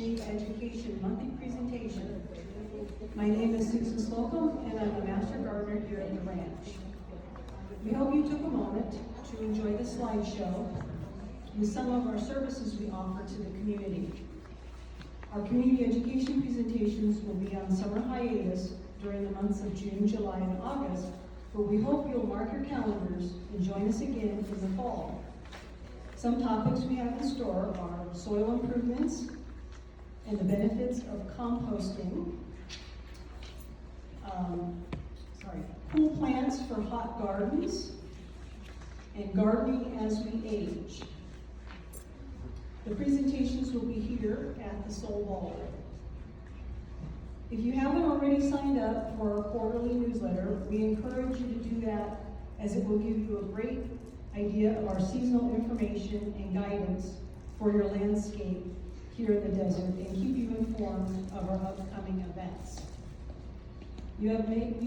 Education monthly presentation. My name is Susan Slocum, and I'm the Master Gardener here at the ranch. We hope you took a moment to enjoy the slideshow and some of our services we offer to the community. Our community education presentations will be on summer hiatus during the months of June, July, and August, but we hope you'll mark your calendars and join us again in the fall. Some topics we have in store are soil improvements and the benefits of composting, cool plants for hot gardens, and gardening as we age. The presentations will be here at the Soul Ballroom. If you haven't already signed up for our quarterly newsletter, we encourage you to do that, as it will give you a great idea of our seasonal information and guidance for your landscape here in the desert and keep you informed of our upcoming events. You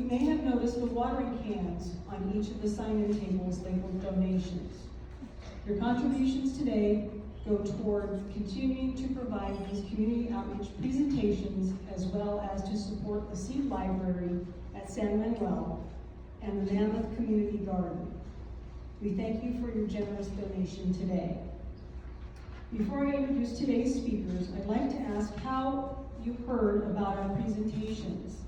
may have noticed the watering cans on each of the sign-in tables labeled donations. Your contributions today go toward continuing to provide these community outreach presentations, as well as to support the seed library at San Manuel and the Mammoth Community Garden. We thank you for your generous donation today. Before I introduce today's speakers, I'd like to ask how you heard about our presentations.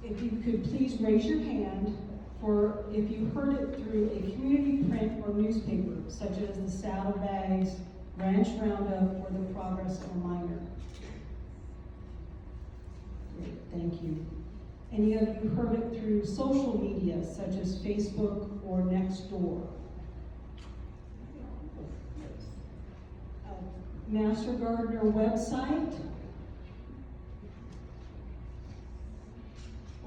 If you could please raise your hand for if you heard it through a community print or newspaper, such as the Saddlebags, Ranch Roundup, or the Progress Reminder. Great, thank you. Any of you heard it through social media, such as Facebook or Nextdoor? Master Gardener website,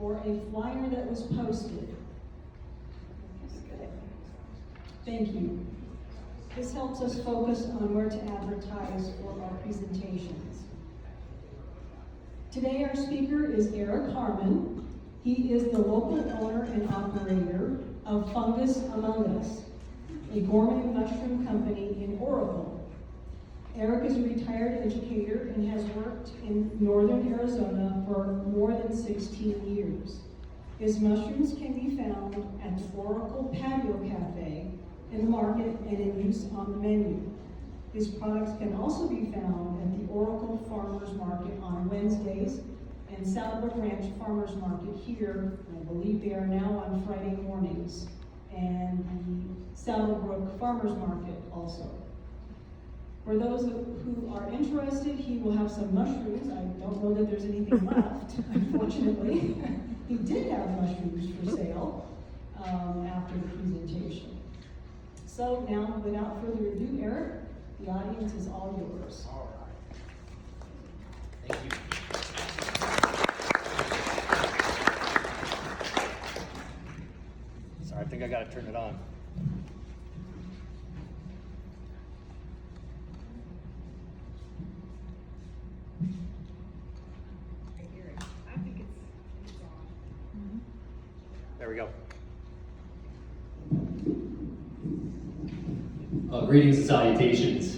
or a flyer that was posted? Thank you. This helps us focus on where to advertise for our presentations. Today our speaker is Eric Harmon. He is the local owner and operator of FungusUmungUs, a gourmet mushroom company in Oracle. Eric is a retired educator and has worked in northern Arizona for more than 16 years. His mushrooms can be found at the Oracle Patio Cafe, in the market, and in use on the menu. His products can also be found at the Oracle Farmers Market on Wednesdays and Saddlebrook Ranch Farmers Market here. I believe they are now on Friday mornings, and the Saddlebrook Farmers Market also. For those who are interested, he will have some mushrooms. I don't know that there's anything left, unfortunately. He did have mushrooms for sale after the presentation. So now, without further ado, Eric, the audience is all yours. All right. Thank you. Sorry, I think I got to turn it on. There we go. Greetings and salutations.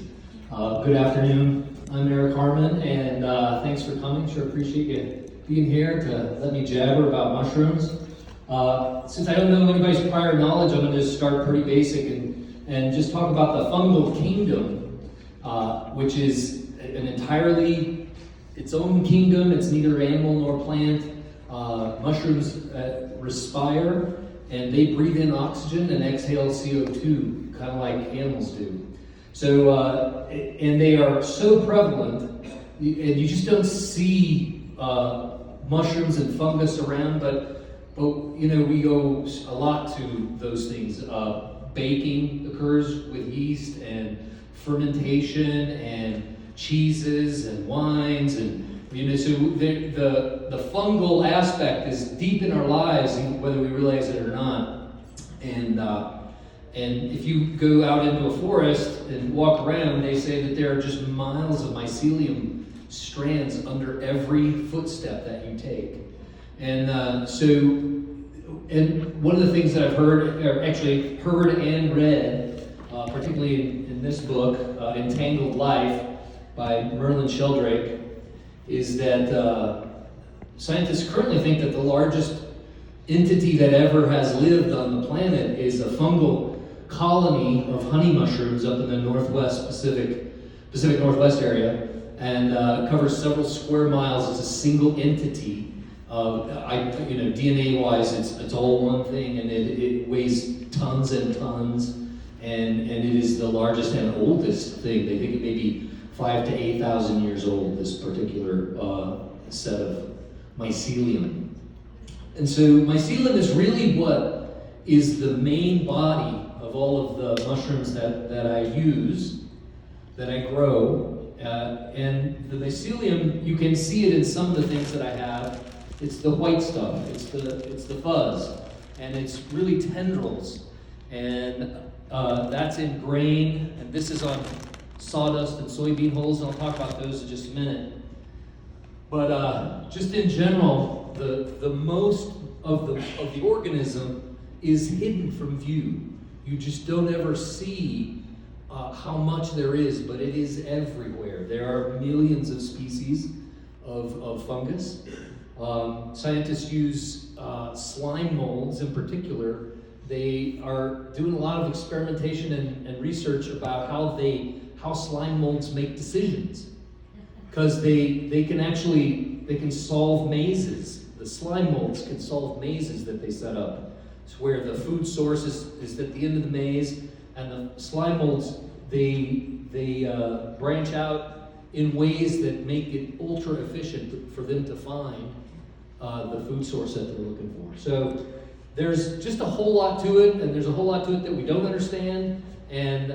Good afternoon. I'm Eric Harmon, and thanks for coming. Sure appreciate you being here to let me jabber about mushrooms. Since I don't know anybody's prior knowledge, I'm going to start pretty basic and just talk about the fungal kingdom, which is an entirely its own kingdom. It's neither animal nor plant. Mushrooms respire, and they breathe in oxygen and exhale CO2, kind of like animals do. So, and they are so prevalent, and you just don't see mushrooms and fungus around, but you know, we go a lot to those things. Baking occurs with yeast, and fermentation, and cheeses, and wines, and you know, so the fungal aspect is deep in our lives, whether we realize it or not. And if you go out into a forest and walk around, they say that there are just miles of mycelium strands under every footstep that you take. And and one of the things that I've heard, or actually heard and read, particularly in this book, Entangled Life, by Merlin Sheldrake is that scientists currently think that the largest entity that ever has lived on the planet is a fungal colony of honey mushrooms up in the Northwest Pacific Northwest area, and covers several square miles as a single entity. DNA-wise, it's all one thing, and it weighs tons and tons, and it is the largest and oldest thing. They think it may be 5,000 to 8,000 years old, this particular set of mycelium. And so mycelium is really what is the main body of all of the mushrooms that I use, that I grow. And the mycelium, you can see it in some of the things that I have. It's the white stuff, it's the fuzz, and it's really tendrils. And that's in grain, and this is on sawdust and soybean hulls, and I'll talk about those in just a minute. But just in general, the most of the organism is hidden from view. You just don't ever see how much there is, but it is everywhere. There are millions of species of fungus. Scientists use slime molds in particular. They are doing a lot of experimentation and research about how slime molds make decisions. Because they can solve mazes. The slime molds can solve mazes that they set up. It's where the food source is at the end of the maze, and the slime molds, they branch out in ways that make it ultra efficient for them to find the food source that they're looking for. So there's just a whole lot to it, and there's a whole lot to it that we don't understand, and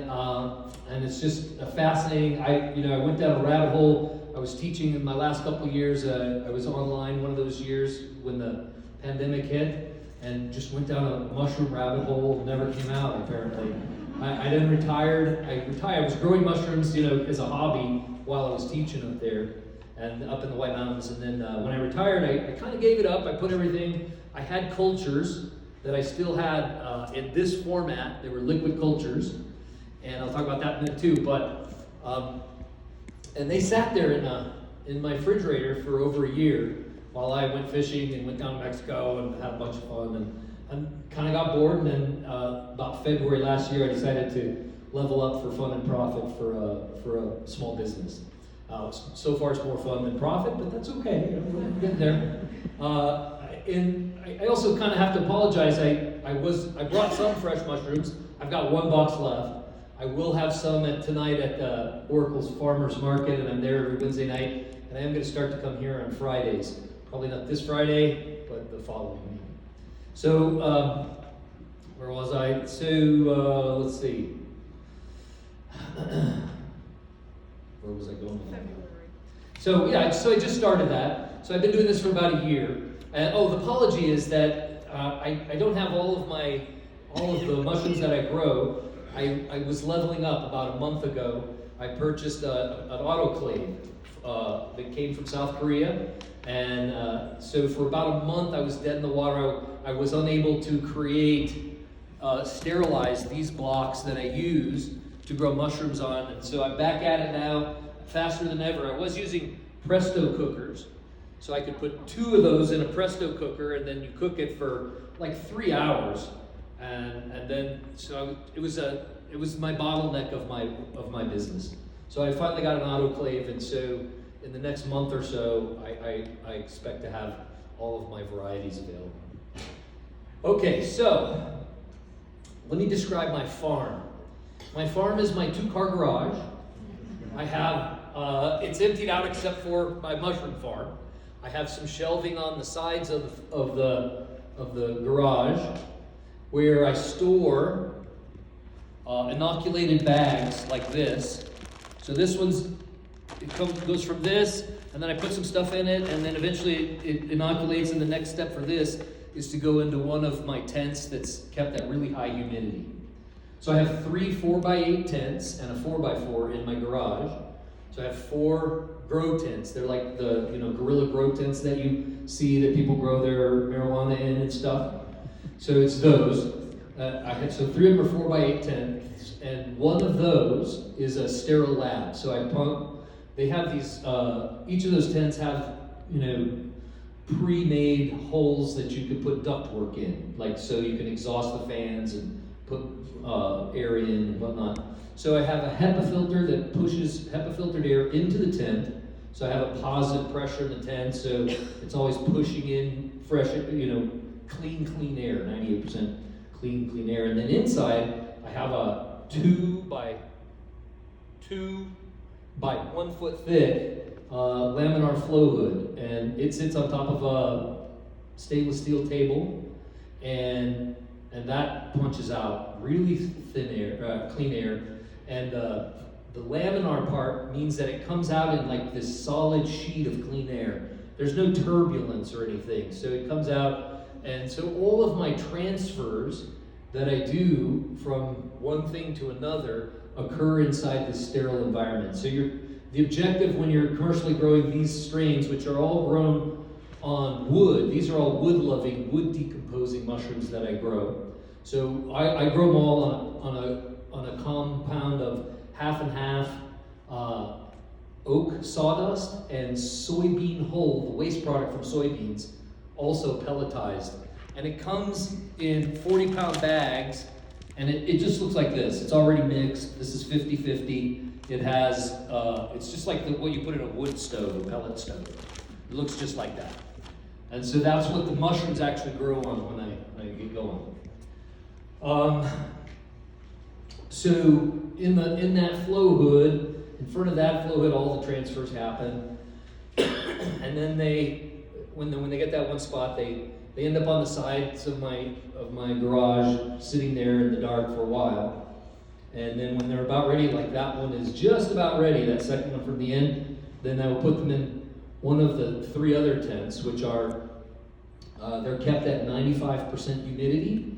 it's just a fascinating. I went down a rabbit hole. I was teaching in my last couple of years. I was online one of those years when the pandemic hit, and just went down a mushroom rabbit hole. Never came out, apparently. I then retired. I was growing mushrooms, as a hobby while I was teaching up there and up in the White Mountains. And then when I retired, I kind of gave it up. I put everything. I had cultures that I still had in this format. They were liquid cultures, and I'll talk about that in a minute too. But and they sat there in my refrigerator for over a year while I went fishing and went down to Mexico and had a bunch of fun and kind of got bored. And then about February last year, I decided to level up for fun and profit for a small business. So far, it's more fun than profit, but that's okay. We're getting there. And I also kind of have to apologize. I brought some fresh mushrooms. I've got one box left. I will have some tonight at Oracle's Farmers Market, and I'm there every Wednesday night. And I am going to start to come here on Fridays. Probably not this Friday, but the following week. So, where was I? So, let's see. Where was I going? February. So I just started that. So I've been doing this for about a year. The apology is that I don't have all of the mushrooms that I grow. I was leveling up about a month ago. I purchased an autoclave that came from South Korea, and so for about a month I was dead in the water. I was unable to sterilize these blocks that I use to grow mushrooms on, and so I'm back at it now, faster than ever. I was using Presto cookers, so I could put 2 of those in a Presto cooker, and then you cook it for like 3 hours, and then so it was my bottleneck of my business. So I finally got an autoclave, and so in the next month or so, I expect to have all of my varieties available. Okay, so let me describe my farm. My farm is my 2-car garage. I have, it's emptied out except for my mushroom farm. I have some shelving on the sides of the garage where I store inoculated bags like this. So this goes from this, and then I put some stuff in it, and then eventually it inoculates, and the next step for this is to go into one of my tents that's kept at really high humidity. So I have 3 4x8 tents and a 4x4 in my garage. So I have 4 grow tents. They're like the gorilla grow tents that you see that people grow their marijuana in and stuff. So it's those. So 3 of them are 4x8 tents, and one of those is a sterile lab. So I pump they have these, each of those tents have, pre-made holes that you could put ductwork in, like so you can exhaust the fans and put air in and whatnot. So I have a HEPA filter that pushes HEPA filtered air into the tent. So I have a positive pressure in the tent, so it's always pushing in fresh, clean air, 98% clean air. And then inside, I have a 2 by 1 foot thick laminar flow hood, and it sits on top of a stainless steel table, and that punches out really thin air, clean air, and the laminar part means that it comes out in like this solid sheet of clean air. There's no turbulence or anything, so it comes out, and so all of my transfers that I do from one thing to another occur inside this sterile environment. So the objective when you're commercially growing these strains, which are all grown on wood, these are all wood-loving, wood-decomposing mushrooms that I grow. So I grow them all on a compound of half and half oak sawdust and soybean hull, the waste product from soybeans, also pelletized. And it comes in 40-pound bags, and it just looks like this. It's already mixed. This is 50-50. It has, it's just like what you put in a wood stove, a pellet stove. It looks just like that. And so that's what the mushrooms actually grow on when I get going. So in that flow hood, in front of that flow hood, all the transfers happen. And then when they get that one spot, they end up on the sides of my garage, sitting there in the dark for a while. And then when they're about ready, like that one is just about ready, that second one from the end, then I will put them in one of the 3 other tents, which are, they're kept at 95% humidity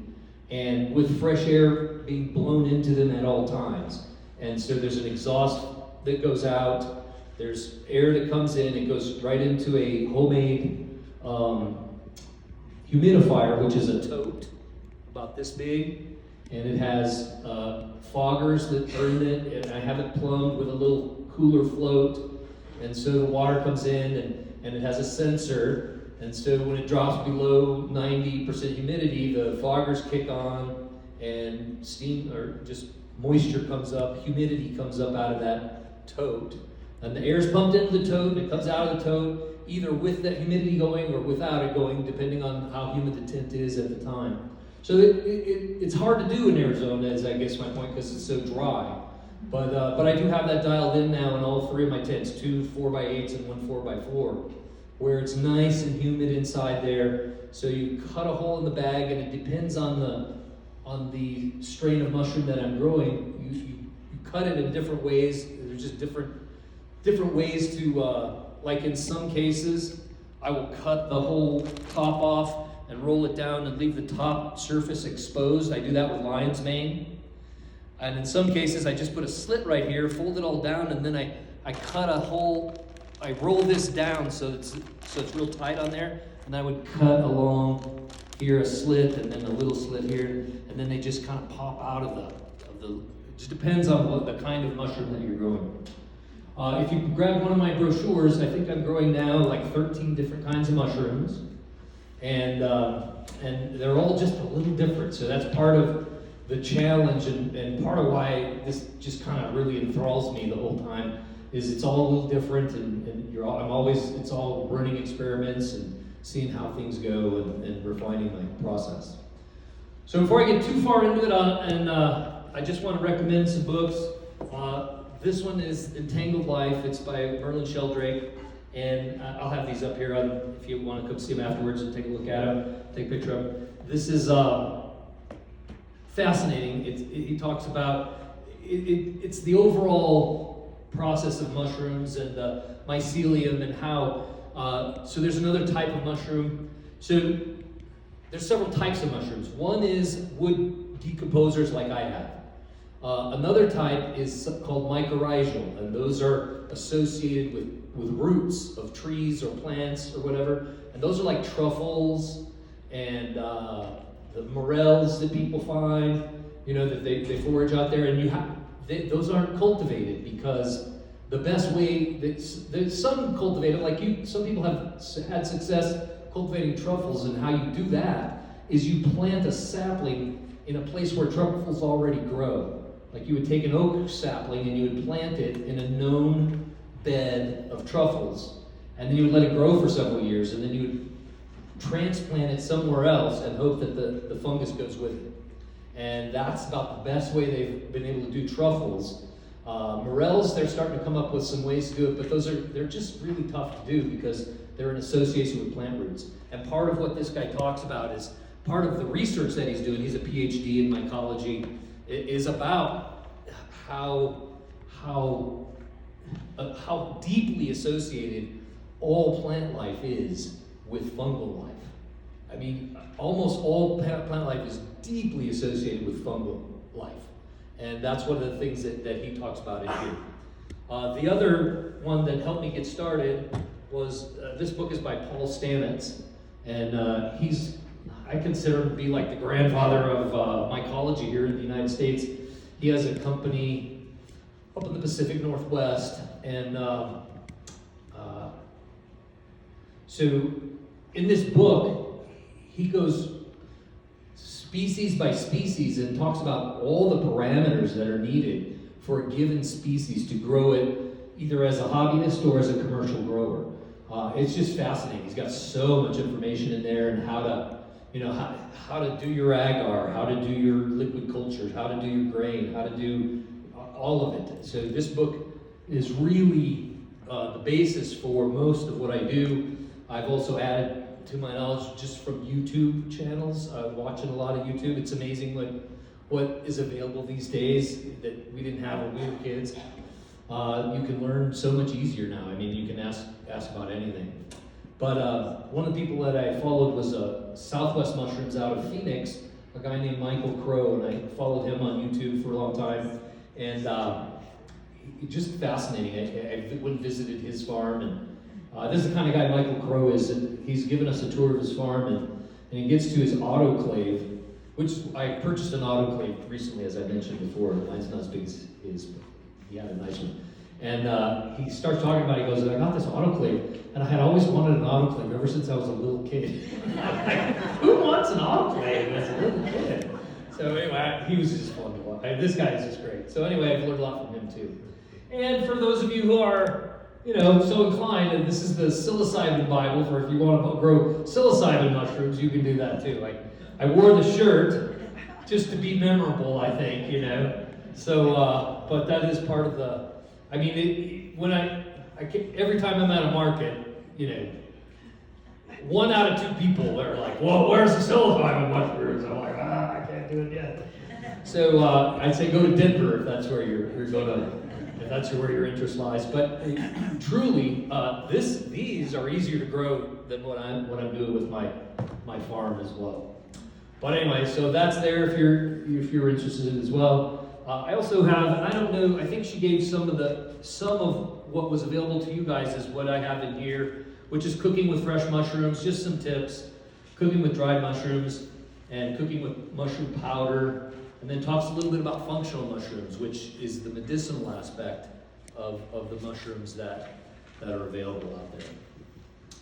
and with fresh air being blown into them at all times. And so there's an exhaust that goes out, there's air that comes in, it goes right into a homemade humidifier, which is a tote about this big, and it has foggers that are in it, and I have it plumbed with a little cooler float, and so the water comes in, and it has a sensor, and so when it drops below 90% humidity, the foggers kick on, and steam, or just moisture comes up, humidity comes up out of that tote, and the air is pumped into the tote, and it comes out of the tote, either with that humidity going or without it going, depending on how humid the tent is at the time. So it's hard to do in Arizona, is I guess my point, because it's so dry. But I do have that dialed in now in all 3 of my tents, 2 4x8s and 1 4x4, where it's nice and humid inside there. So you cut a hole in the bag, and it depends on the strain of mushroom that I'm growing. You cut it in different ways. There's just different ways to, like in some cases, I will cut the whole top off and roll it down and leave the top surface exposed. I do that with lion's mane. And in some cases, I just put a slit right here, fold it all down, and then I cut a hole. I roll this down so it's real tight on there, and I would cut along here a slit and then a little slit here, and then they just kind of pop out of the. It just depends on what the kind of mushroom that you're growing. If you grab one of my brochures, I think I'm growing now like 13 different kinds of mushrooms. And they're all just a little different. So that's part of the challenge and part of why this just kind of really enthralls me the whole time is it's all a little different and it's all running experiments and seeing how things go and refining my process. So before I get too far into it, I just want to recommend some books. This one is Entangled Life. It's by Merlin Sheldrake. And I'll have these up here if you want to come see them afterwards and take a look at them, take a picture of them. This is fascinating. He talks about, it's the overall process of mushrooms and the mycelium and how, so there's another type of mushroom. So there's several types of mushrooms. One is wood decomposers like I have. Another type is called mycorrhizal, and those are associated with roots of trees or plants or whatever. And those are like truffles and the morels that people find, that they forage out there. And those aren't cultivated because the best way that some cultivator, like you, some people have had success cultivating truffles, and how you do that is you plant a sapling in a place where truffles already grow. Like you would take an oak sapling and you would plant it in a known bed of truffles, and then you would let it grow for several years, and then you would transplant it somewhere else and hope that the fungus goes with it. And that's about the best way they've been able to do truffles. Morels, they're starting to come up with some ways to do it, but they're just really tough to do because they're in association with plant roots. And part of what this guy talks about is part of the research that he's doing. He's a PhD in mycology. Is about how deeply associated all plant life is with fungal life. I mean, almost all plant life is deeply associated with fungal life. And that's one of the things that he talks about in here. The other one that helped me get started was, this book is by Paul Stamets. And I consider him to be like the grandfather of mycology here in the United States. He has a company up in the Pacific Northwest. And so in this book, he goes species by species and talks about all the parameters that are needed for a given species to grow it either as a hobbyist or as a commercial grower. It's just fascinating. He's got so much information in there, and how to do your agar, how to do your liquid cultures, how to do your grain, how to do all of it. So this book is really the basis for most of what I do. I've also added to my knowledge just from YouTube channels, watching a lot of YouTube. It's amazing what is available these days that we didn't have when we were kids. You can learn so much easier now. I mean, you can ask about anything. But one of the people that I followed was Southwest Mushrooms out of Phoenix, a guy named Michael Crow, and I followed him on YouTube for a long time. And just fascinating. I went and visited his farm, and this is the kind of guy Michael Crow is. And he's given us a tour of his farm, and he gets to his autoclave, which I purchased an autoclave recently, as I mentioned before. Mine's not as big as his, but he had a nice one. And he starts talking about it. He goes, I got this autoclave, and I had always wanted an autoclave ever since I was a little kid. Like, who wants an autoclave as a little kid? So anyway, he was just fun to watch. This guy is just great. So anyway, I've learned a lot from him too. And for those of you who are, so inclined, and this is the psilocybin Bible for if you want to grow psilocybin mushrooms, you can do that too. I wore the shirt just to be memorable, I think, So, but that is part of the. I mean, every time I'm at a market, 1 out of 2 people are like, "Well, where's the psilocybin mushrooms?" I'm like, I can't do it yet. So I'd say go to Denver if that's where you're going to. If that's where your interest lies. But truly, these are easier to grow than what I'm doing with my farm as well. But anyway, so that's there if you're interested in as well. I also have, I don't know, I think she gave some of what was available to you guys is what I have in here, which is cooking with fresh mushrooms, just some tips, cooking with dried mushrooms, and cooking with mushroom powder, and then talks a little bit about functional mushrooms, which is the medicinal aspect of the mushrooms that are available out there.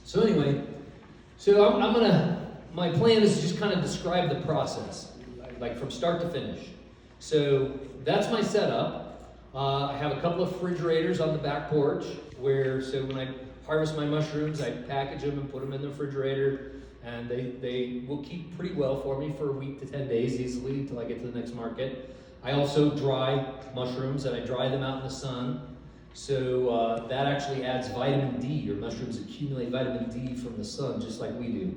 So anyway, my plan is to just kind of describe the process, like from start to finish. So that's my setup. I have a couple of refrigerators on the back porch so when I harvest my mushrooms, I package them and put them in the refrigerator, and they will keep pretty well for me for a week to 10 days easily until I get to the next market. I also dry mushrooms, and I dry them out in the sun. So that actually adds vitamin D. Your mushrooms accumulate vitamin D from the sun just like we do.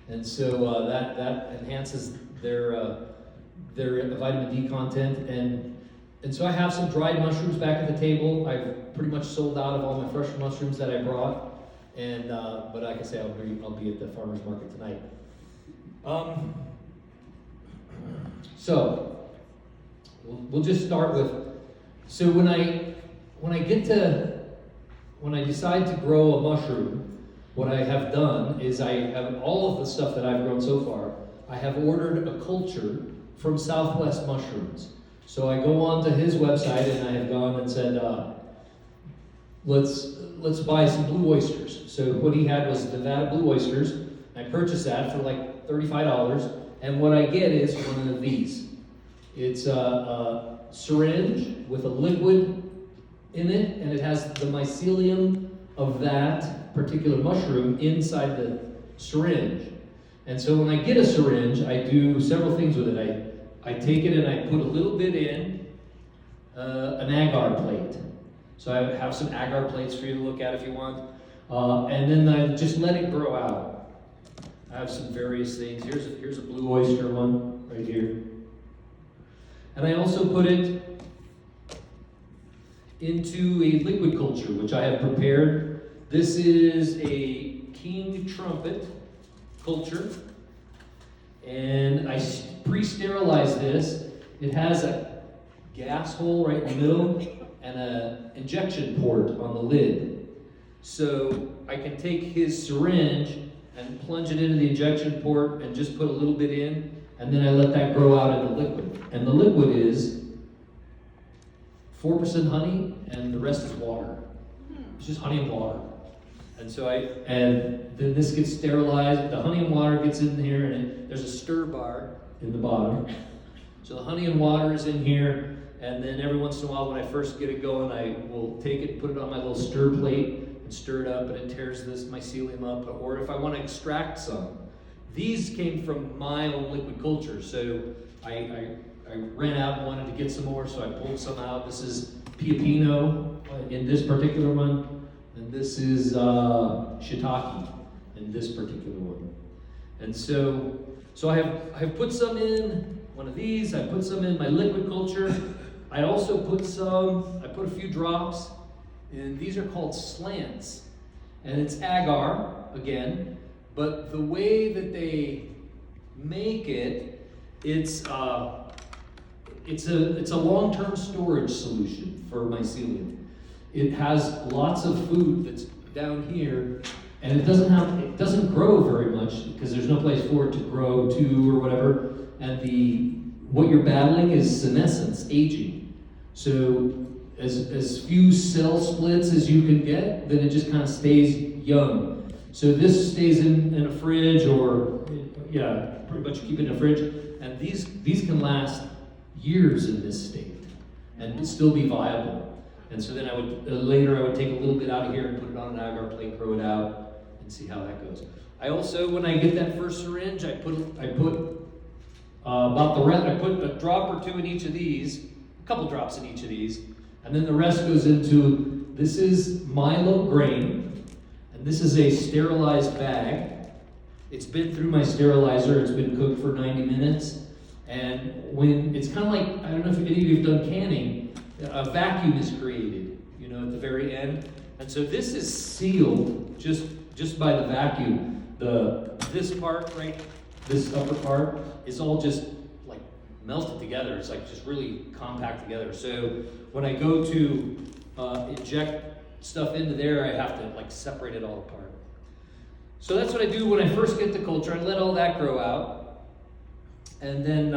And so that enhances their vitamin D content, and so I have some dried mushrooms back at the table. I've pretty much sold out of all my fresh mushrooms that I brought, and but like I say, I'll be at the farmer's market tonight. So we'll just start with. So when I decide to grow a mushroom, what I have done is I have all of the stuff that I've grown so far. I have ordered a culture from Southwest Mushrooms. So I go on to his website, and I have gone and said, let's buy some blue oysters. So what he had was Nevada blue oysters. I purchased that for like $35, and what I get is one of these. It's a syringe with a liquid in it, and it has the mycelium of that particular mushroom inside the syringe. And so when I get a syringe, I do several things with it. I take it and I put a little bit in an agar plate. So I have some agar plates for you to look at if you want. And then I just let it grow out. I have some various things. Here's a blue oyster one right here. And I also put it into a liquid culture, which I have prepared. This is a king trumpet culture. And I pre-sterilized this. It has a gas hole right in the middle and an injection port on the lid. So I can take his syringe and plunge it into the injection port and just put a little bit in, and then I let that grow out in the liquid. And the liquid is 4% honey and the rest is water. It's just honey and water. And so then this gets sterilized, the honey and water gets in here, and there's a stir bar in the bottom. So the honey and water is in here, and then every once in a while when I first get it going, I will take it, put it on my little stir plate, and stir it up, and it tears this mycelium up. Or if I want to extract some. These came from my own liquid culture, so I ran out and wanted to get some more, so I pulled some out. This is Pioppino in this particular one. And this is shiitake in this particular one. And so I have put some in one of these. I put some in my liquid culture. I also put a few drops, and these are called slants. And it's agar, again, but the way that they make it, it's a long-term storage solution for mycelium. It has lots of food that's down here, and it doesn't grow very much because there's no place for it to grow to or whatever. And what you're battling is senescence, aging. So as few cell splits as you can get, then it just kind of stays young. So this stays in a fridge, or pretty much keep it in a fridge. And these can last years in this state and still be viable. And so then I would take a little bit out of here and put it on an agar plate, grow it out, and see how that goes. I also, when I get that first syringe, I put about the rest. I put a drop or two in each of these, a couple drops in each of these, and then the rest goes into. This is Milo grain, and this is a sterilized bag. It's been through my sterilizer. It's been cooked for 90 minutes, and when it's kind of like, I don't know if any of you have done canning. A vacuum is created, at the very end. And so this is sealed just by the vacuum. This part, right, this upper part is all just like melted together. It's like just really compact together. So when I go to inject stuff into there, I have to like separate it all apart. So that's what I do when I first get the culture. I let all that grow out. And then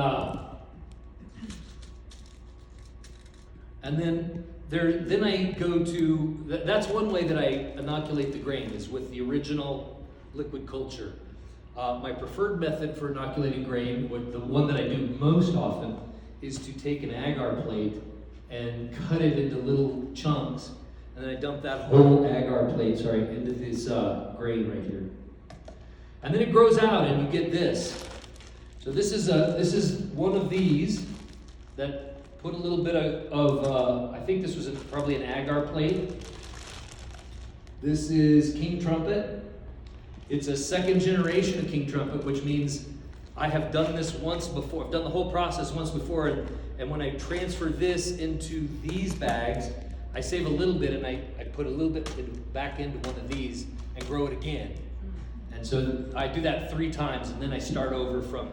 I go to, that's one way that I inoculate the grain, is with the original liquid culture. My preferred method for inoculating grain, the one that I do most often, is to take an agar plate and cut it into little chunks, and then I dump that whole agar plate, into this grain right here. And then it grows out and you get this. So this is one of these that put a little bit of I think this was probably an agar plate. This is king trumpet. It's a second generation of king trumpet, which means I have done this once before. I've done the whole process once before, and when I transfer this into these bags, I save a little bit, and I put a little bit back into one of these and grow it again. And so I do that 3 times, and then I start over from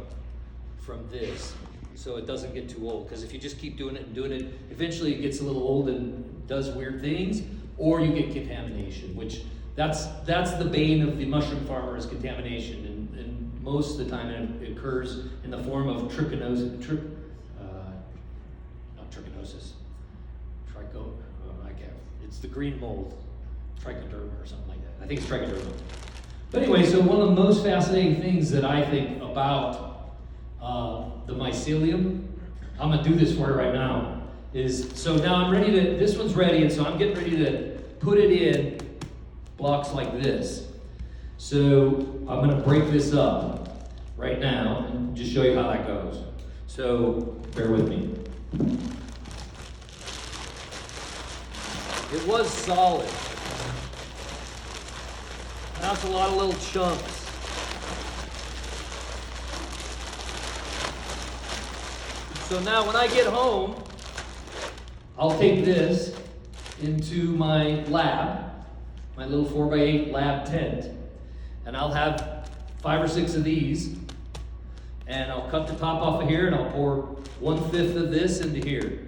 this, so it doesn't get too old. Because if you just keep doing it, eventually it gets a little old and does weird things, or you get contamination, which that's the bane of the mushroom farmer, is contamination, and most of the time it occurs in the form of it's the green mold. trichoderma or something like that. I think it's trichoderma. But anyway, so one of the most fascinating things that I think about the mycelium, I'm gonna do this for you right now, is, so now I'm ready to, this one's ready, and so I'm getting ready to put it in blocks like this. So I'm gonna break this up right now and just show you how that goes. So bear with me. It was solid. That's a lot of little chunks. So now when I get home, I'll take this into my lab, my little 4x8 lab tent, and I'll have 5 or 6 of these, and I'll cut the top off of here, and I'll pour 1/5 of this into here,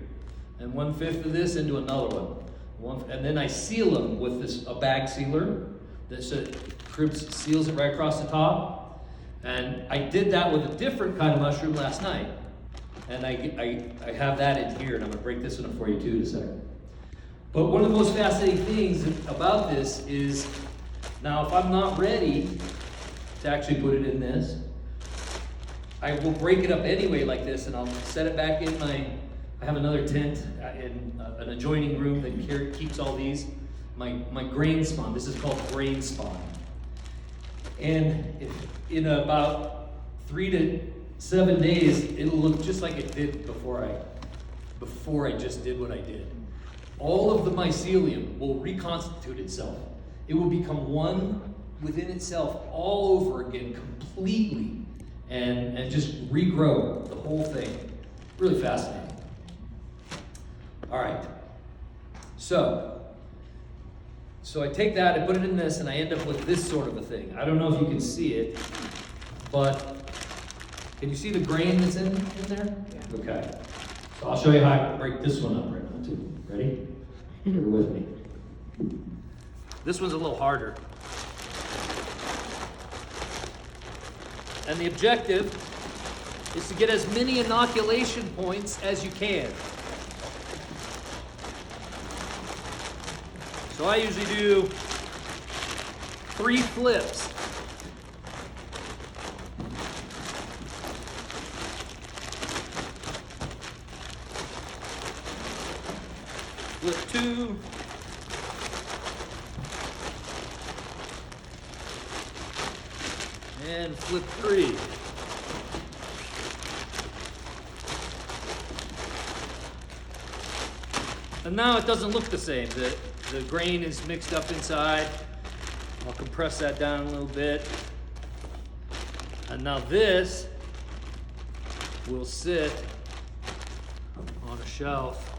and 1/5 of this into another one. And then I seal them with a bag sealer that seals it right across the top. And I did that with a different kind of mushroom last night. And I have that in here, and I'm gonna break this one up for you too in a second. But one of the most fascinating things about this is, now if I'm not ready to actually put it in this, I will break it up anyway like this, and I'll set it back in I have another tent in an adjoining room that keeps all these. My grain spawn, this is called grain spawn. And in about 3 to 7 days, it'll look just like it did before I just did what I did. All of the mycelium will reconstitute itself. It will become one within itself all over again completely, and just regrow the whole thing. Really fascinating. All right, so I take that, I put it in this, and I end up with this sort of a thing. I don't know if you can see it, but can you see the grain that's in there? Yeah. Okay, so I'll show you how I break this one up right now too. Ready? You're with me. This one's a little harder. And the objective is to get as many inoculation points as you can. So I usually do 3 flips. Flip 2. And flip 3. And now it doesn't look the same. The grain is mixed up inside. I'll compress that down a little bit. And now this will sit on a shelf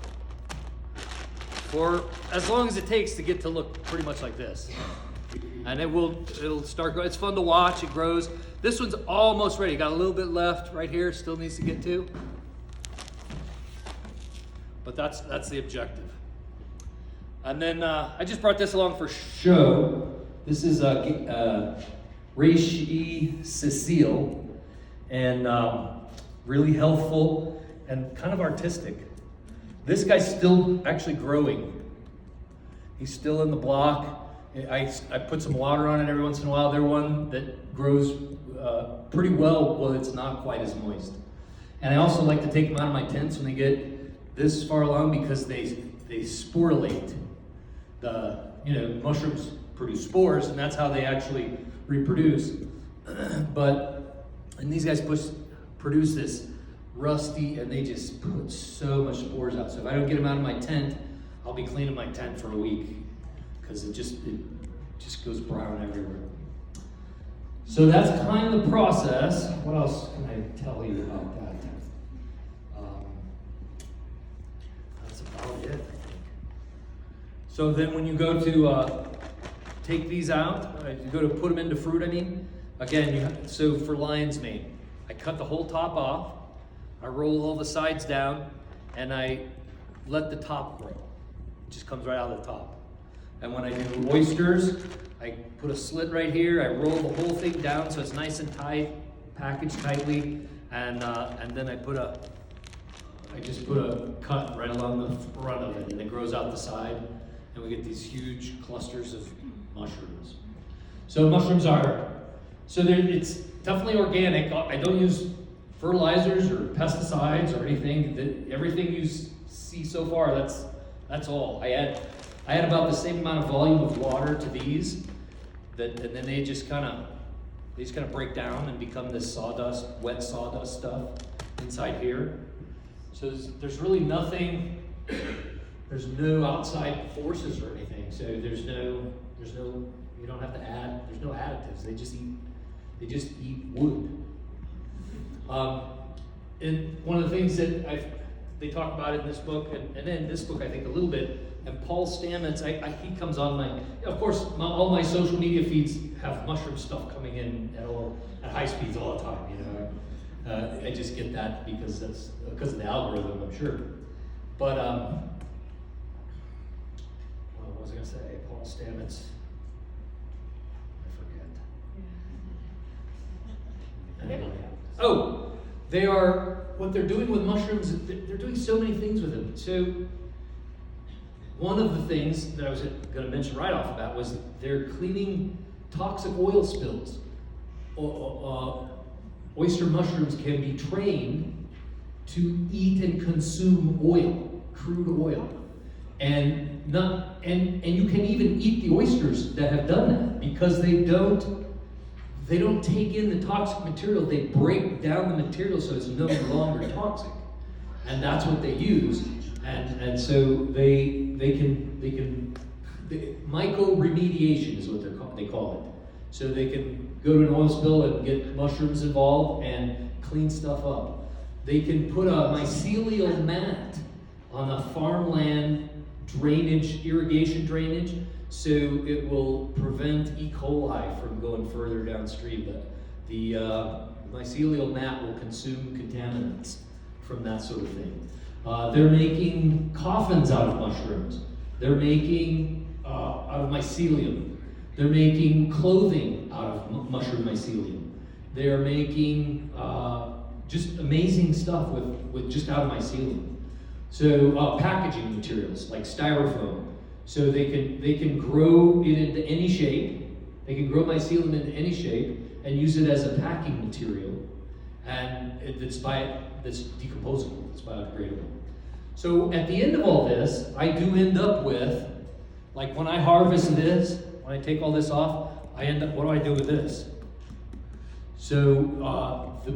for as long as it takes to get to look pretty much like this. And it'll start growing. It's fun to watch, it grows. This one's almost ready. Got a little bit left right here, still needs to get to. But that's the objective. And then I just brought this along for show. This is Reishi Cecile, and really healthful and kind of artistic. This guy's still actually growing. He's still in the block. I put some water on it every once in a while. They're one that grows pretty well when it's not quite as moist. And I also like to take them out of my tents when they get this far along because they sporulate. Mushrooms produce spores, and that's how they actually reproduce. And these guys produce this rusty, and they just put so much spores out. So if I don't get them out of my tent, I'll be cleaning my tent for a week because it just goes brown everywhere. So that's kind of the process. What else can I tell you about that? That's about it, I think. So then when you go to take these out, you go to put them into fruit, again, so for lion's mane, I cut the whole top off, I roll all the sides down, and I let the top grow. It just comes right out of the top. And when I do oysters, I put a slit right here, I roll the whole thing down so it's nice and tight, packaged tightly, and then I just put a cut right along the front of it, and it grows out the side. and we get these huge clusters of mushrooms. So mushrooms are, it's definitely organic. I don't use fertilizers or pesticides or anything. Everything you see so far, that's all. I add about the same amount of volume of water to these, and then they just kind of break down and become this sawdust, wet sawdust stuff inside here. So there's really nothing. There's no outside forces or anything. So there's no. You don't have to add. There's no additives. They just eat wood. And one of the things that they talk about in this book, and then this book I think a little bit, and Paul Stamets, he comes on of course, all my social media feeds have mushroom stuff coming in at high speeds all the time, you know. I just get that because of the algorithm, I'm sure. But, what was I gonna say? Paul Stamets, I forget. Oh, what they're doing with mushrooms, they're doing so many things with them. So one of the things that I was going to mention right off the bat was they're cleaning toxic oil spills. Oyster mushrooms can be trained to eat and consume oil, crude oil. And you can even eat the oysters that have done that because they don't take in the toxic material. They break down the material so it's no longer toxic, and that's what they use. And so they can myco remediation is what they call it. So they can go to an oil spill and get mushrooms involved and clean stuff up. They can put a mycelial mat on a farmland irrigation drainage, so it will prevent E. coli from going further downstream. The mycelial mat will consume contaminants from that sort of thing. They're making coffins out of mushrooms. They're making out of mycelium. They're making clothing out of mushroom mycelium. They're making just amazing stuff with just out of mycelium. So packaging materials like styrofoam. So they can grow it into any shape. They can grow mycelium into any shape and use it as a packing material, and it's decomposable. It's biodegradable. So at the end of all this, I do end up with, like when I harvest this, when I take all this off, I end up. What do I do with this? So the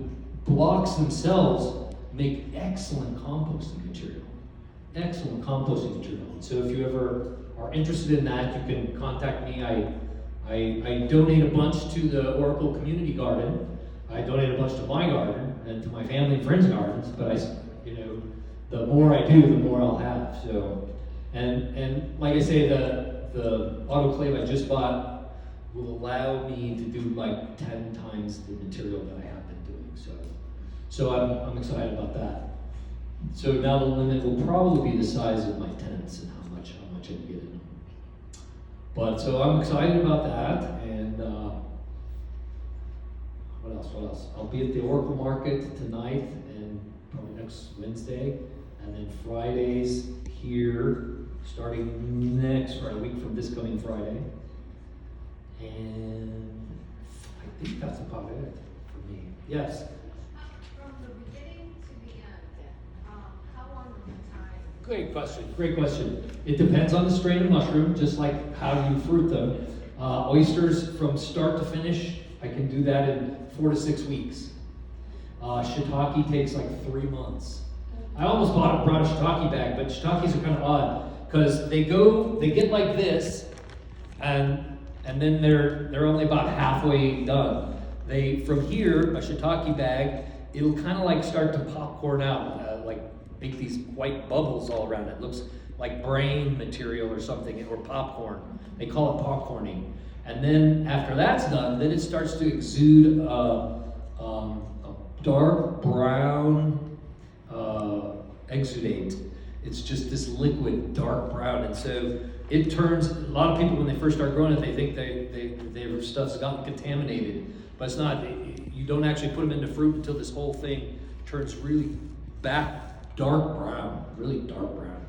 blocks themselves make excellent composting material. Excellent composting material. So if you ever are interested in that, you can contact me. I donate a bunch to the Oracle Community Garden. I donate a bunch to my garden and to my family and friends' gardens. But the more I do, the more I'll have. So, and like I say, the autoclave I just bought will allow me to do like 10 times the material that I have been doing. So I'm excited about that. So now the limit will probably be the size of my tents and how much I can get in them. But so I'm excited about that. And what else? I'll be at the Oracle Market tonight and probably next Wednesday, and then Fridays here, starting next Friday, a week from this coming Friday. And I think that's about it for me. Yes. From the beginning to the end, how long of a time? Great question. It depends on the strain of mushroom, just like how you fruit them. Oysters from start to finish, I can do that in 4 to 6 weeks. Shiitake takes like 3 months. I almost brought a shiitake bag, but shiitakes are kind of odd because they get like this, and then they're only about halfway done. From here, a shiitake bag, it'll kind of like start to popcorn out, like make these white bubbles all around it. It looks like brain material or something, or popcorn. They call it popcorning. And then after that's done, then it starts to exude a dark brown exudate. It's just this liquid, dark brown. And so it turns, a lot of people when they first start growing it, they think their stuff's gotten contaminated. But it's not. You don't actually put them into fruit until this whole thing turns really dark brown, really dark brown.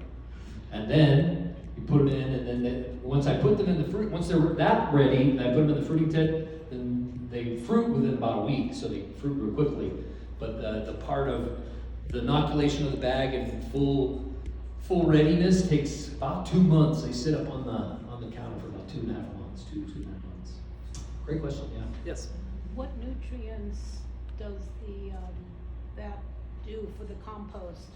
And then You put them in, and then once I put them in the fruit, once they're that ready, and I put them in the fruiting tent, then they fruit within about a week, so they fruit real quickly. But the part of the inoculation of the bag and full readiness takes about 2 months. They sit up on the counter for about 2.5 months, 2.5 months. Great question. Yeah. Yes. What nutrients does that do for the compost?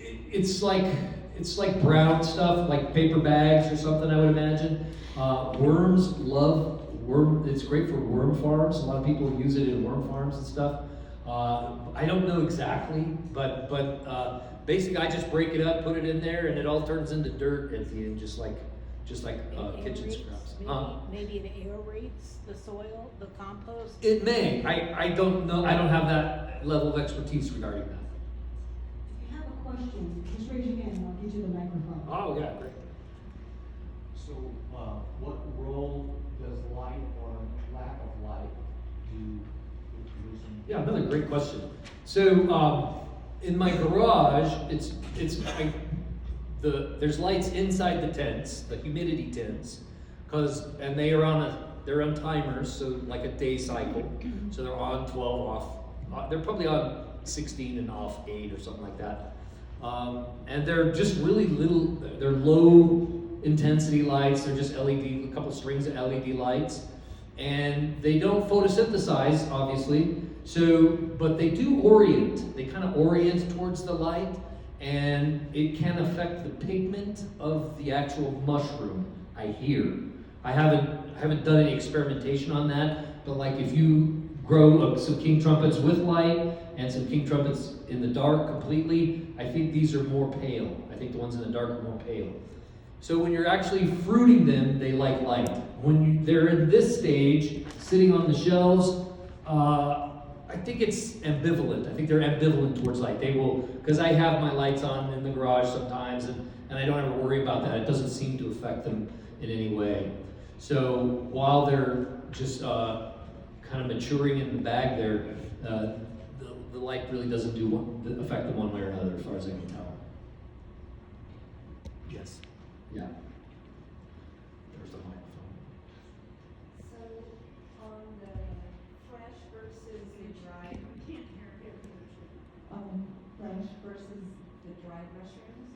It's like brown stuff, like paper bags or something, I would imagine. Worms love worm. It's great for worm farms. A lot of people use it in worm farms and stuff. I don't know exactly, but basically I just break it up, put it in there, and it all turns into dirt at the end, just like It kitchen aerates? scraps. Maybe it aerates the soil, the compost? It may. I don't know. I don't have that level of expertise regarding that. If you have a question, just raise your hand and I'll get you the microphone. Oh yeah, great. So, what role does light or lack of light do with producing? Yeah, another great question. So, in my garage, there's lights inside the tents, the humidity tents, and they're on timers, so like a day cycle. So they're on 12, off. They're probably on 16 and off 8 or something like that. And they're just really little. They're low intensity lights. They're just LED, a couple strings of LED lights, and they don't photosynthesize, obviously. So, but they do orient. They kind of orient towards the light, and it can affect the pigment of the actual mushroom. I hear. I haven't done any experimentation on that, but like if you grow some king trumpets with light and some king trumpets in the dark completely, I think these are more pale. I think the ones in the dark are more pale. So when you're actually fruiting them, they like light. When they're in this stage, sitting on the shelves, I think it's ambivalent. I think they're ambivalent towards light. They will, because I have my lights on in the garage sometimes, and I don't ever worry about that. It doesn't seem to affect them in any way. So while they're just kind of maturing in the bag there, the light really doesn't affect them one way or another, as far as I can tell. Yes. Yeah. There's the microphone. So, on the fresh versus the dried, fresh versus the dried mushrooms,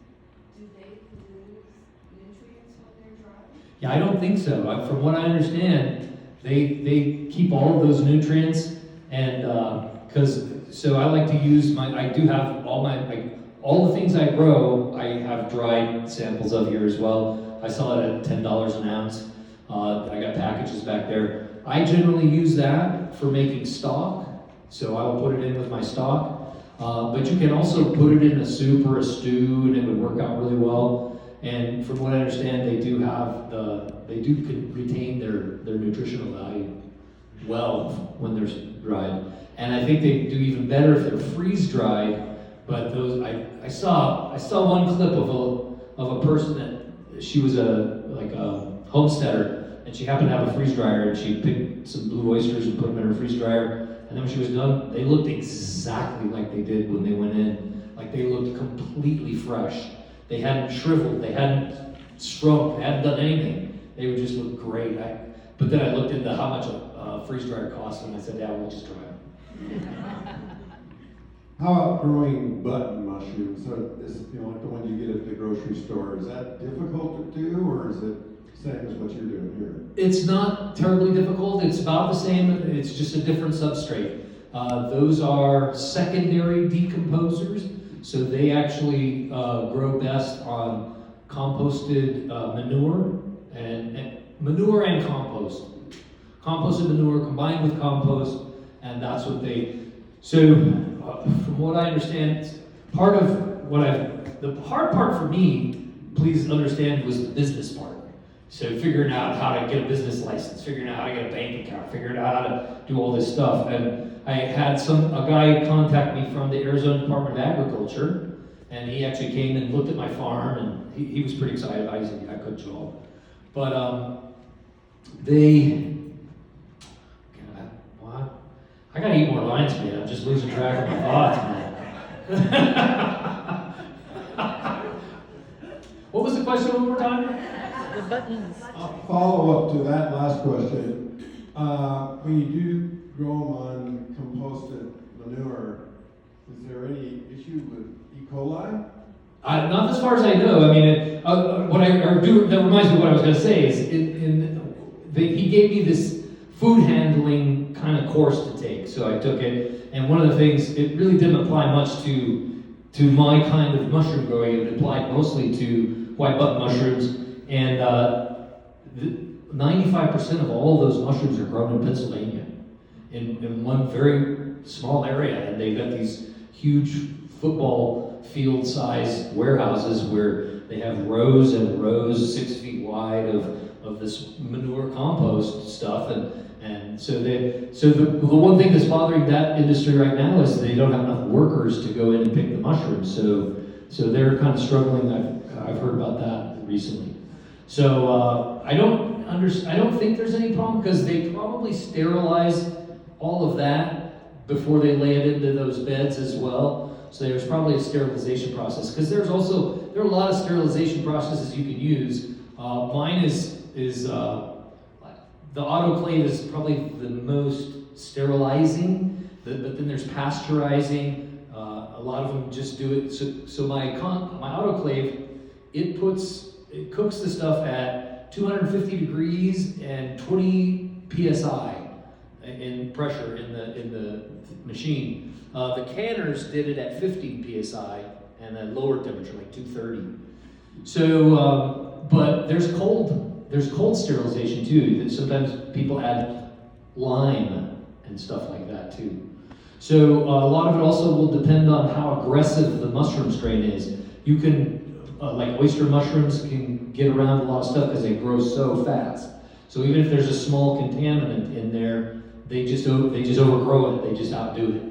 do they lose nutrients when they're dry? Yeah, I don't think so. From what I understand, they keep all of those nutrients, and so I like to use I do have all the things I grow. I have dried samples of here as well. I sell it at $10 an ounce. I got packages back there. I generally use that for making stock, so I will put it in with my stock. But you can also put it in a soup or a stew, and it would work out really well. And from what I understand, they do retain their nutritional value well when they're dried. And I think they do even better if they're freeze dried. But those I saw one clip of a person that she was a homesteader, and she happened to have a freeze dryer, and she picked some blue oysters and put them in her freeze dryer. And then when she was done, they looked exactly like they did when they went in. Like they looked completely fresh. They hadn't shriveled, they hadn't shrunk, they hadn't done anything. They would just look great. But then I looked into how much a freeze dryer costs, and I said, yeah, we'll just try it. How about growing button mushrooms? So is like the one you get at the grocery store, is that difficult to do, or is it same as what you're doing here? It's not terribly difficult. It's about the same. It's just a different substrate. Those are secondary decomposers, so they actually grow best on composted manure and manure and compost. Composted manure combined with compost, and that's what they. So, from what I understand, the hard part for me, please understand, was the business part. So figuring out how to get a business license, figuring out how to get a bank account, figuring out how to do all this stuff. And I had a guy contact me from the Arizona Department of Agriculture, and he actually came and looked at my farm, and he was pretty excited about it. He said, yeah, good job. But I gotta eat more lines, man. I'm just losing track of my thoughts, man. What question one more time? The buttons. Follow up to that last question. When you do grow them on composted manure, is there any issue with E. coli? Not as far as I know. I mean, that reminds me of what I was going to say. Is he gave me this food handling kind of course to take, so I took it. And one of the things, it really didn't apply much to my kind of mushroom growing. It applied mostly to white button mushrooms, and 95% of all those mushrooms are grown in Pennsylvania, in one very small area, and they've got these huge football field sized warehouses where they have rows and rows 6 feet wide of this manure compost stuff, and so the one thing that's bothering that industry right now is they don't have enough workers to go in and pick the mushrooms, so they're kind of struggling. I've heard about that recently. So I don't think there's any problem, because they probably sterilize all of that before they lay it into those beds as well. So there's probably a sterilization process, because there are a lot of sterilization processes you can use. Mine is the autoclave is probably the most sterilizing, but then there's pasteurizing. A lot of them just do it. So my autoclave, it cooks the stuff at 250 degrees and 20 psi in pressure in the machine. The canners did it at 15 psi and a lower temperature, like 230. So, but there's cold sterilization too. Sometimes people add lime and stuff like that too. So a lot of it also will depend on how aggressive the mushroom strain is. You can, like oyster mushrooms can get around a lot of stuff because they grow so fast. So even if there's a small contaminant in there, they just overgrow it. They just outdo it.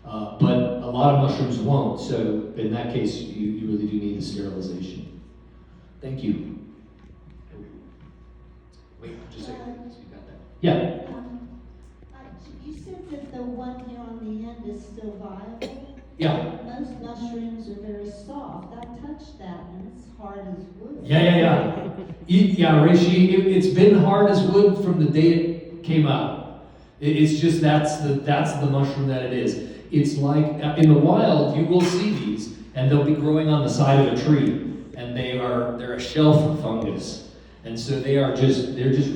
But a lot of mushrooms won't. So in that case, you really do need the sterilization. Thank you. Wait, just a second. You got that? Yeah. You said that the one here on the end is still viable? Yeah. Most mushrooms are very soft. I touched that and it's hard as wood. Yeah, Rishi, it's been hard as wood from the day it came out. It's just that's the mushroom that it is. It's like in the wild, you will see these, and they'll be growing on the side of a tree, and they're a shelf fungus, and so they're just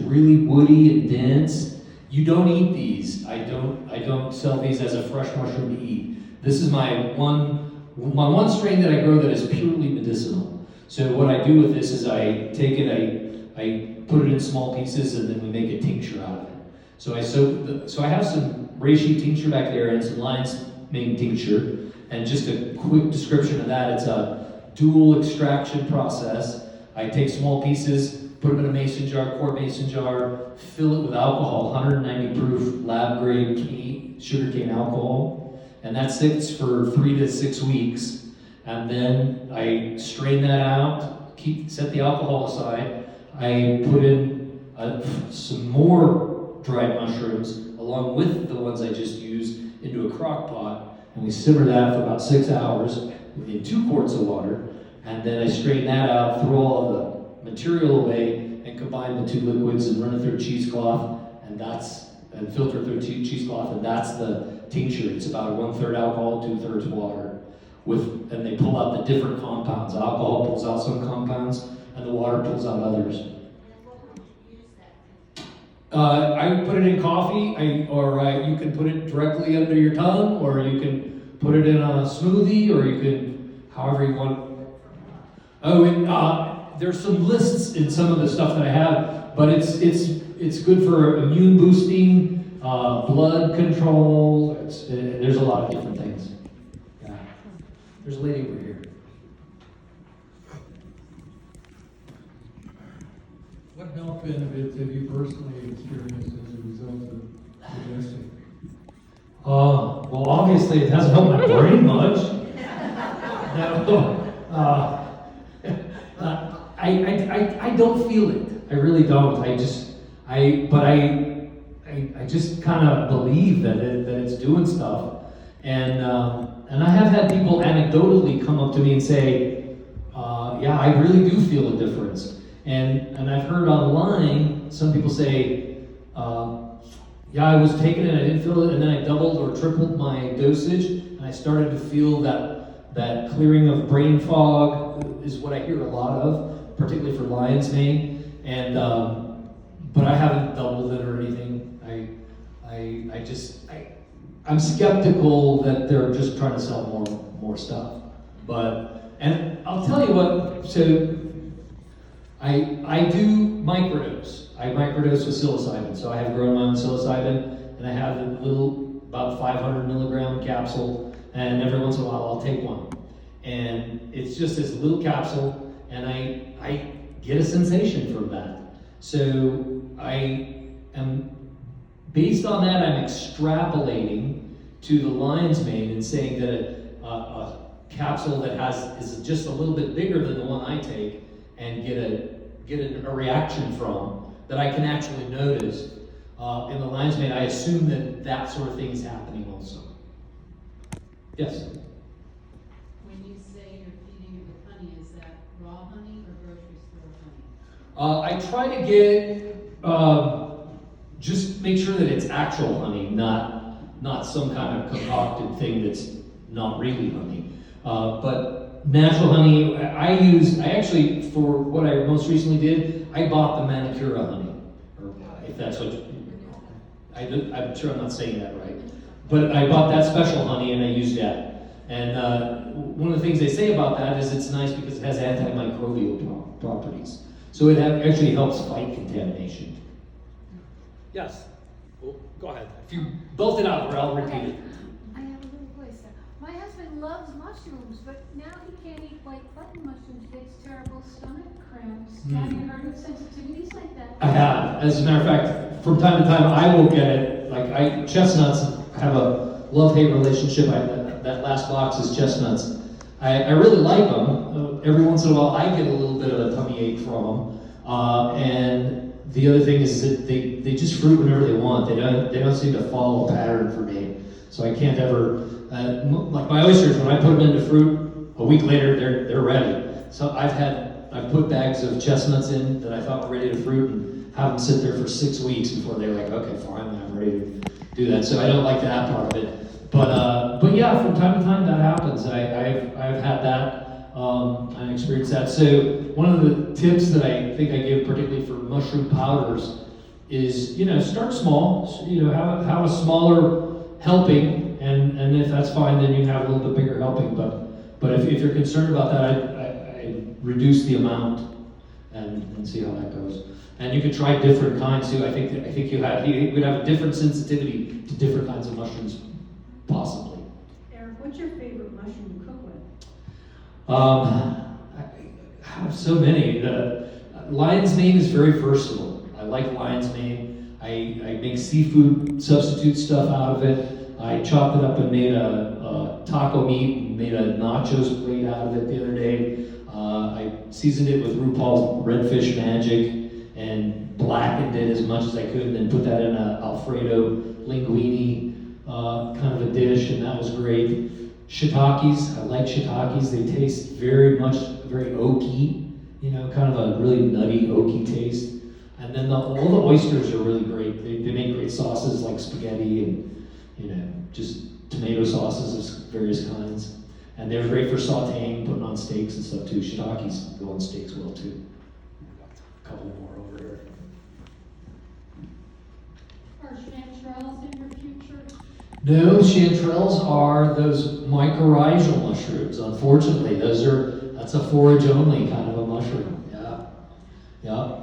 really woody and dense. You don't eat these. I don't sell these as a fresh mushroom to eat. This is my one strain that I grow that is purely medicinal. So what I do with this is I take it, I put it in small pieces, and then we make a tincture out of it. So I have some reishi tincture back there and some lion's mane tincture. And just a quick description of that, it's a dual extraction process. I take small pieces, put them in a mason jar, quart mason jar, fill it with alcohol, 190 proof lab grade sugarcane alcohol. And that sits for 3 to 6 weeks. And then I strain that out, set the alcohol aside. I put in some more dried mushrooms along with the ones I just used into a crock pot, and we simmer that for about 6 hours in 2 quarts of water, and then I strain that out, throw all of the material away, and combine the 2 liquids and run it through a cheesecloth, and filter through a cheesecloth, and that's the tincture. It's about 1/3 alcohol, 2/3 water, and they pull out the different compounds. Alcohol pulls out some compounds, and the water pulls out others. I put it in coffee, you can put it directly under your tongue, or you can put it in a smoothie, or you can, however you want. There's some lists in some of the stuff that I have, but it's good for immune boosting, blood control. There's a lot of different things. Yeah. There's a lady over here. What health benefits have you personally experienced as a result of digesting? Well, obviously it hasn't helped my brain much. No, I don't feel it. I really don't. I just kind of believe that it's doing stuff. And I have had people anecdotally come up to me and say, yeah, I really do feel a difference. And I've heard online some people say, yeah, I was taking it, I didn't feel it, and then I doubled or tripled my dosage, and I started to feel that clearing of brain fog is what I hear a lot of, particularly for lion's mane. And but I haven't doubled it or anything. I'm skeptical that they're just trying to sell more stuff. And I'll tell you what. So I do microdose. I microdose with psilocybin. So I have grown my own psilocybin, and I have a little, about 500 milligram capsule, and every once in a while I'll take one. And it's just this little capsule, and I get a sensation from that. So I am, based on that, I'm extrapolating to the lion's mane and saying that a capsule that is just a little bit bigger than the one I take and get a reaction from that I can actually notice in the lion's mane. I assume that sort of thing is happening also. Yes. When you say you're feeding it with honey, is that raw honey or grocery store honey? I try to get just make sure that it's actual honey, not some kind of concocted thing that's not really honey. But natural honey, I actually, for what I most recently did, I bought the Manicura honey, or if that's what I'm sure I'm not saying that right. But I bought that special honey and I used that. And one of the things they say about that is it's nice because it has antimicrobial properties. So it actually helps fight contamination. Yes. Well, go ahead. If you belt it out, or I'll repeat it. I have a little question. My husband loves mushrooms, but now he can't eat white button mushrooms. He gets terrible stomach cramps. Have you heard of sensitivities like that? I have. As a matter of fact, from time to time, I will get it. Like chestnuts have a love-hate relationship. That last box is chestnuts. I really like them. Every once in a while, I get a little bit of a tummy ache from them. And the other thing is that they just fruit whenever they want. They don't seem to follow a pattern for me. So I can't ever like my oysters. When I put them into fruit, a week later they're ready. So I've put bags of chestnuts in that I thought were ready to fruit and have them sit there for 6 weeks before they're like, okay, finally I'm ready to do that. So I don't like that part of it. But yeah, from time to time that happens. I've had that. I experienced that. So one of the tips that I think I give, particularly for mushroom powders, is start small. So, have a smaller helping, and if that's fine, then you have a little bit bigger helping. But if you're concerned about that, I reduce the amount and see how that goes. And you could try different kinds too. I think you would have a different sensitivity to different kinds of mushrooms, possibly. Eric, what's your favorite mushroom to cook with? I have so many. Lion's mane is very versatile. I like lion's mane. I make seafood substitute stuff out of it. I chopped it up and made a taco meat and made a nachos plate out of it the other day. I seasoned it with RuPaul's Redfish Magic and blackened it as much as I could, and then put that in a Alfredo linguine kind of a dish, and that was great. Shiitakes, I like shiitakes. They taste very oaky, kind of a really nutty, oaky taste. And then all the oysters are really great. They make great sauces like spaghetti and, just tomato sauces of various kinds. And they're great for sauteing, putting on steaks and stuff too. Shiitakes go on steaks well too. A couple more over here. Are chanterelles in your future? No, chanterelles are those mycorrhizal mushrooms. Unfortunately, that's a forage only kind of a mushroom. Yeah.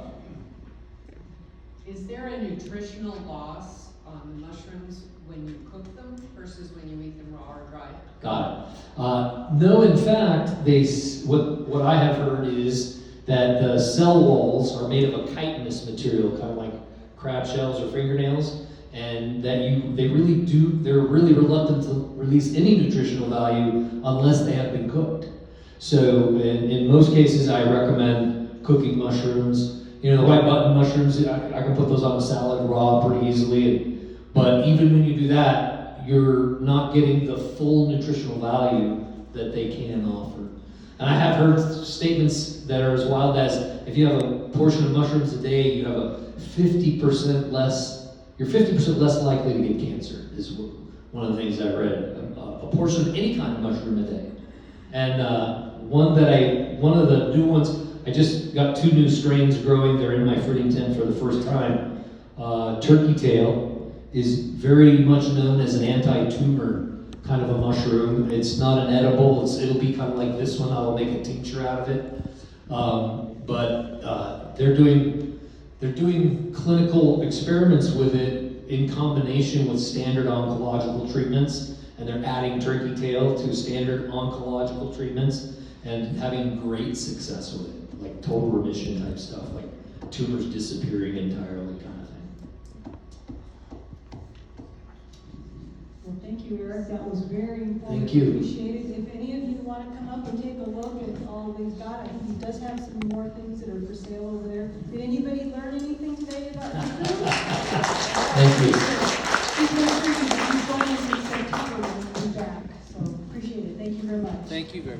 Is there a nutritional loss on the mushrooms when you cook them versus when you eat them raw or dry? Got it. No, in fact, what I have heard is that the cell walls are made of a chitinous material, kind of like crab shells or fingernails, and that they're really reluctant to release any nutritional value unless they have been cooked. So in most cases, I recommend cooking mushrooms. The white button mushrooms, I can put those on a salad raw pretty easily. But even when you do that, you're not getting the full nutritional value that they can offer. And I have heard statements that are as wild as, if you have a portion of mushrooms a day, you have a 50% less, you're 50% less likely to get cancer, is one of the things I read. A portion of any kind of mushroom a day. And one of the new ones, I just got 2 new strains growing. They're in my fruiting tent for the first time. Turkey tail is very much known as an anti-tumor kind of a mushroom. It's not an edible. It'll be kind of like this one. I'll make a tincture out of it. But they're doing clinical experiments with it in combination with standard oncological treatments, and they're adding turkey tail to standard oncological treatments and having great success with it, like total remission type stuff, like tumors disappearing entirely kind of thing. Well, thank you, Eric. That was very informative. Thank you. Appreciate it. If any of you want to come up and take a look at all he's got, I think he does have some more things that are for sale over there. Did anybody learn anything today about mushrooms? Thank you. Please make sure you join us in September when we come back. So appreciate it. Thank you very much. Thank you very much.